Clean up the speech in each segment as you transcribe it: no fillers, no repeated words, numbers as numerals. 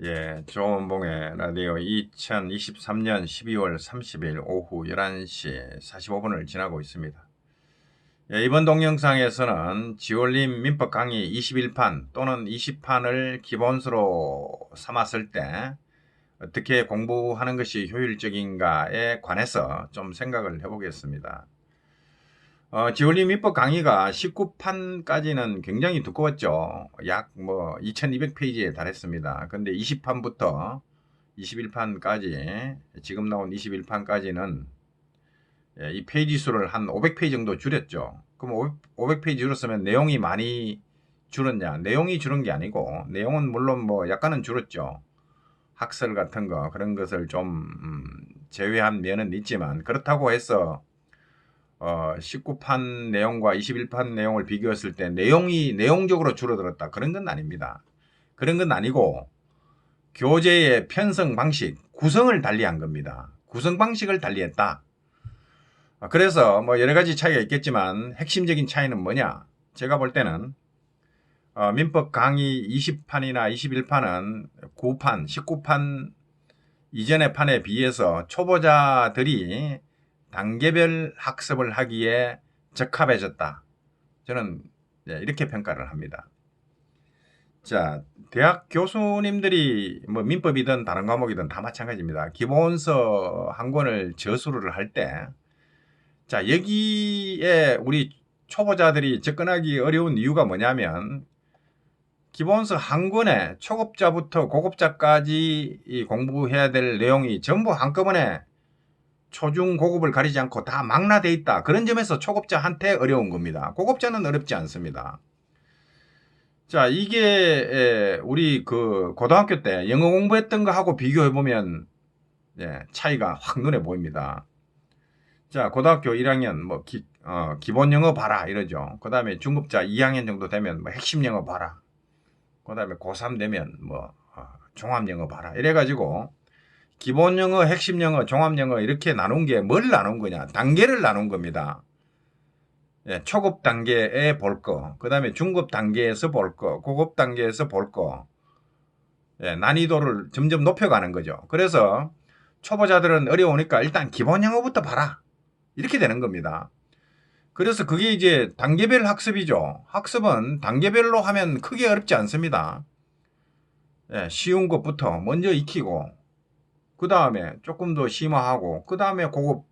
예, 조은봉의 라디오 2023년 12월 30일 오후 11시 45분을 지나고 있습니다. 예, 이번 동영상에서는 지올림 민법 강의 21판 또는 20판을 기본서로 삼았을 때 어떻게 공부하는 것이 효율적인가에 관해서 좀 생각을 해보겠습니다. 지올림 민법 강의가 19판까지는 굉장히 두꺼웠죠. 약 2200페이지에 달했습니다. 근데 20판부터 21판까지, 지금 나온 21판까지는 이 페이지 수를 한 500페이지 정도 줄였죠. 그럼 500페이지 줄었으면 내용이 많이 줄었냐? 내용이 줄은 게 아니고, 내용은 물론 약간은 줄었죠. 학설 같은 거, 그런 것을 좀 제외한 면은 있지만, 그렇다고 해서 19판 내용과 21판 내용을 비교했을 때 내용이 내용적으로 줄어들었다. 그런 건 아닙니다. 그런 건 아니고 교재의 편성 방식, 구성을 달리한 겁니다. 구성 방식을 달리했다. 그래서 여러 가지 차이가 있겠지만 핵심적인 차이는 뭐냐? 제가 볼 때는 민법 강의 20판이나 21판은 9판, 19판 이전의 판에 비해서 초보자들이 단계별 학습을 하기에 적합해졌다. 저는 이렇게 평가를 합니다. 자, 대학 교수님들이 민법이든 다른 과목이든 다 마찬가지입니다. 기본서 한 권을 저수를 할 때, 자, 여기에 우리 초보자들이 접근하기 어려운 이유가 뭐냐면, 기본서 한 권에 초급자부터 고급자까지 공부해야 될 내용이 전부 한꺼번에 초중 고급을 가리지 않고 다 망라되어 있다. 그런 점에서 초급자한테 어려운 겁니다. 고급자는 어렵지 않습니다. 자, 이게 우리 고등학교 때 영어 공부했던 거하고 비교해 보면 차이가 확 눈에 보입니다. 자, 고등학교 1학년 기본 영어 봐라 이러죠. 그 다음에 중급자 2학년 정도 되면 핵심 영어 봐라. 그 다음에 고3 되면 종합 영어 봐라. 이래가지고 기본 영어, 핵심 영어, 종합 영어 이렇게 나눈 게 뭘 나눈 거냐? 단계를 나눈 겁니다. 초급 단계에 볼 거, 그 다음에 중급 단계에서 볼 거, 고급 단계에서 볼 거, 난이도를 점점 높여가는 거죠. 그래서 초보자들은 어려우니까 일단 기본 영어부터 봐라. 이렇게 되는 겁니다. 그래서 그게 이제 단계별 학습이죠. 학습은 단계별로 하면 크게 어렵지 않습니다. 쉬운 것부터 먼저 익히고, 그 다음에 조금 더 심화하고, 그 다음에 고급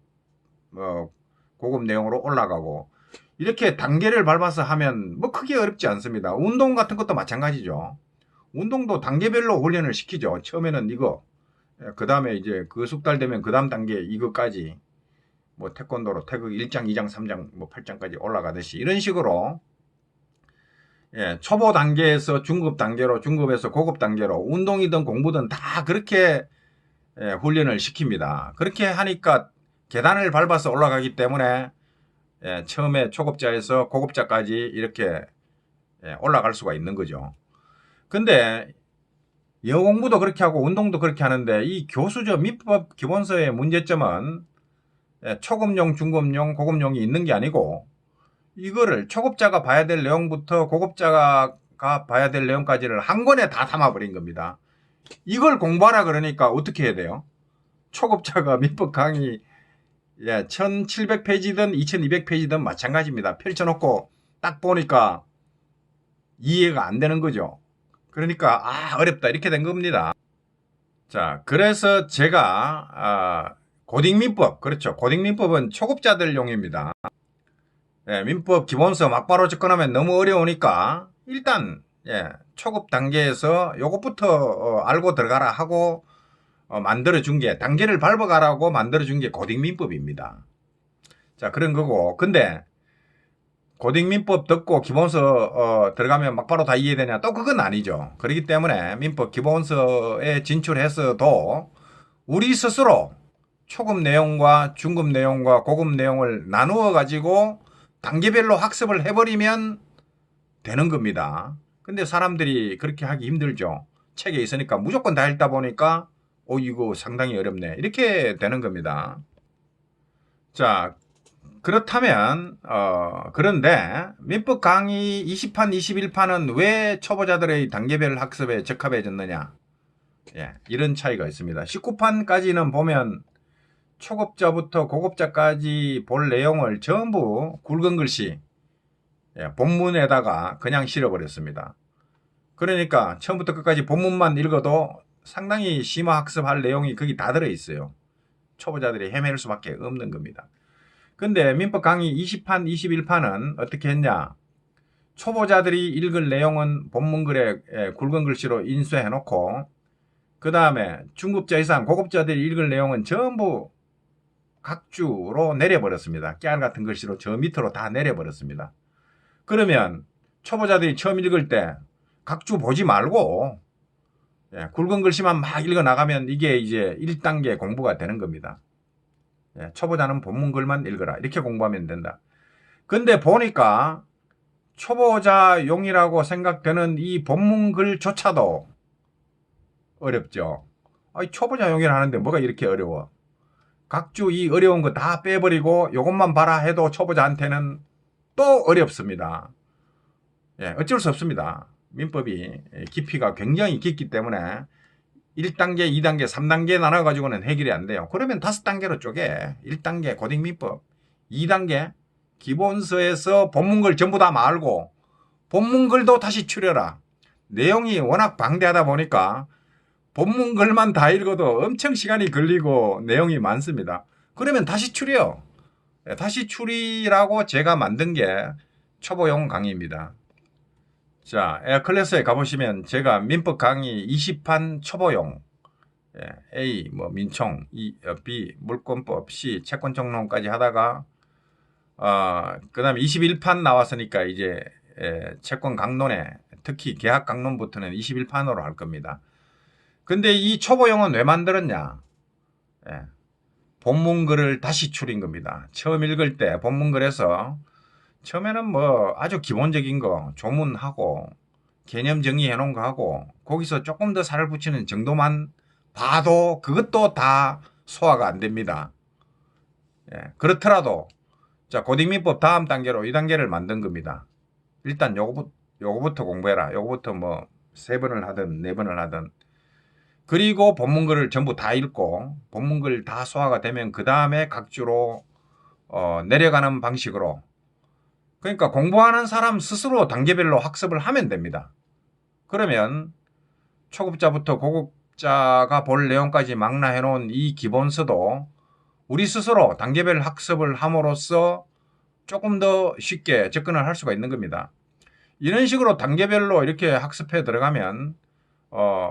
내용으로 올라가고, 이렇게 단계를 밟아서 하면 크게 어렵지 않습니다. 운동 같은 것도 마찬가지죠. 운동도 단계별로 훈련을 시키죠. 처음에는 이거, 그 다음에 이제 그 숙달되면 그 다음 단계 이거까지, 태권도로 태극 1장, 2장, 3장, 8장까지 올라가듯이 이런 식으로 초보 단계에서 중급 단계로, 중급에서 고급 단계로, 운동이든 공부든 다 그렇게 훈련을 시킵니다. 그렇게 하니까 계단을 밟아서 올라가기 때문에 처음에 초급자에서 고급자까지 이렇게 올라갈 수가 있는 거죠. 근데 영어 공부도 그렇게 하고 운동도 그렇게 하는데 이 교수저 민법 기본서의 문제점은 초급용, 중급용, 고급용이 있는 게 아니고 이거를 초급자가 봐야 될 내용부터 고급자가 봐야 될 내용까지를 한 권에 다 담아버린 겁니다. 이걸 공부하라 그러니까 어떻게 해야 돼요? 초급자가 민법 강의 1700페이지든 2200페이지든 마찬가지입니다. 펼쳐놓고 딱 보니까 이해가 안 되는 거죠. 그러니까 어렵다 이렇게 된 겁니다. 자, 그래서 제가 고딩민법, 그렇죠. 고딩민법은 초급자들용입니다. 민법 기본서 막바로 접근하면 너무 어려우니까 일단 초급 단계에서 요것부터 알고 들어가라 하고 만들어준 게, 단계를 밟아가라고 만들어준 게 고딩민법입니다. 자, 그런 거고. 근데 고딩민법 듣고 기본서 들어가면 막바로 다 이해되냐? 또 그건 아니죠. 그렇기 때문에 민법 기본서에 진출해서도 우리 스스로 초급 내용과 중급 내용과 고급 내용을 나누어 가지고 단계별로 학습을 해버리면 되는 겁니다. 근데 사람들이 그렇게 하기 힘들죠. 책에 있으니까 무조건 다 읽다 보니까 이거 상당히 어렵네 이렇게 되는 겁니다. 자, 그렇다면 그런데 민법 강의 20판, 21판은 왜 초보자들의 단계별 학습에 적합해졌느냐? 예, 이런 차이가 있습니다. 19판까지는 보면 초급자부터 고급자까지 볼 내용을 전부 굵은 글씨 본문에다가 그냥 실어버렸습니다. 그러니까 처음부터 끝까지 본문만 읽어도 상당히 심화학습할 내용이 거기 다 들어있어요. 초보자들이 헤맬 수밖에 없는 겁니다. 근데 민법 강의 20판, 21판은 어떻게 했냐? 초보자들이 읽을 내용은 본문글에 굵은 글씨로 인쇄해놓고 그 다음에 중급자 이상 고급자들이 읽을 내용은 전부 각주로 내려버렸습니다. 깨알 같은 글씨로 저 밑으로 다 내려버렸습니다. 그러면 초보자들이 처음 읽을 때 각주 보지 말고 굵은 글씨만 막 읽어나가면 이게 이제 1단계 공부가 되는 겁니다. 초보자는 본문글만 읽어라. 이렇게 공부하면 된다. 근데 보니까 초보자용이라고 생각되는 이 본문글조차도 어렵죠. 초보자용이라 하는데 뭐가 이렇게 어려워. 각주 이 어려운 거 다 빼버리고 요것만 봐라 해도 초보자한테는 또 어렵습니다. 어쩔 수 없습니다. 민법이 깊이가 굉장히 깊기 때문에 1단계, 2단계, 3단계 나눠가지고는 해결이 안 돼요. 그러면 5단계로 쪼개. 1단계 고딩민법, 2단계 기본서에서 본문글 전부 다 말고 본문글도 다시 추려라. 내용이 워낙 방대하다 보니까 본문글만 다 읽어도 엄청 시간이 걸리고 내용이 많습니다. 그러면 다시 추려. 다시 추리라고 제가 만든 게 초보용 강의입니다. 자, 에어클래스에 가보시면 제가 민법 강의 20판 초보용 A 민총, B 물권법, C 채권총론까지 하다가 그 다음에 21판 나왔으니까 이제 채권 강론에 특히 계약 강론부터는 21판으로 할 겁니다. 근데 이 초보용은 왜 만들었냐? 본문글을 다시 추린 겁니다. 처음 읽을 때 본문글에서 처음에는 뭐 아주 기본적인 거 조문하고 개념 정의해 놓은 거 하고 거기서 조금 더 살을 붙이는 정도만 봐도 그것도 다 소화가 안 됩니다. 그렇더라도 자, 고딩민법 다음 단계로 2단계를 만든 겁니다. 일단 요거부터 공부해라. 요거부터 뭐 3번을 하든 4번을 하든 그리고 본문글을 전부 다 읽고 본문글 다 소화가 되면 그 다음에 각주로 내려가는 방식으로 그러니까 공부하는 사람 스스로 단계별로 학습을 하면 됩니다. 그러면 초급자부터 고급자가 볼 내용까지 망라해 놓은 이 기본서도 우리 스스로 단계별 학습을 함으로써 조금 더 쉽게 접근을 할 수가 있는 겁니다. 이런 식으로 단계별로 이렇게 학습해 들어가면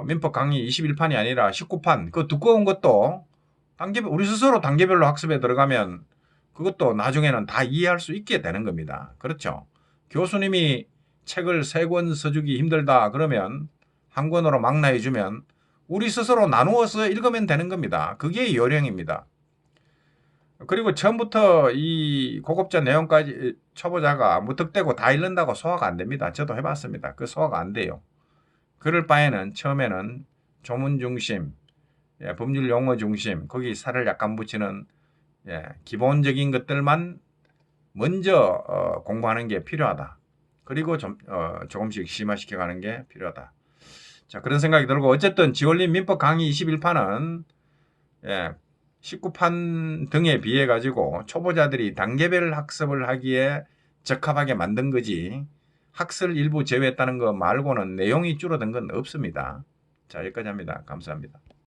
민법 강의 21판이 아니라 19판 그 두꺼운 것도 우리 스스로 단계별로 학습에 들어가면 그것도 나중에는 다 이해할 수 있게 되는 겁니다. 그렇죠? 교수님이 책을 3권 써주기 힘들다 그러면 한 권으로 망라해 주면 우리 스스로 나누어서 읽으면 되는 겁니다. 그게 요령입니다. 그리고 처음부터 이 고급자 내용까지 초보자가 무턱대고 다 읽는다고 소화가 안 됩니다. 저도 해봤습니다. 그 소화가 안 돼요. 그럴 바에는 처음에는 조문 중심, 법률 용어 중심, 거기 살을 약간 붙이는 기본적인 것들만 먼저 공부하는 게 필요하다. 그리고 조금씩 심화시켜가는 게 필요하다. 자, 그런 생각이 들고 어쨌든 지올린 민법 강의 21판은 19판 등에 비해 가지고 초보자들이 단계별 학습을 하기에 적합하게 만든 거지 학설 일부 제외했다는 거 말고는 내용이 줄어든 건 없습니다. 자, 여기까지 합니다. 감사합니다.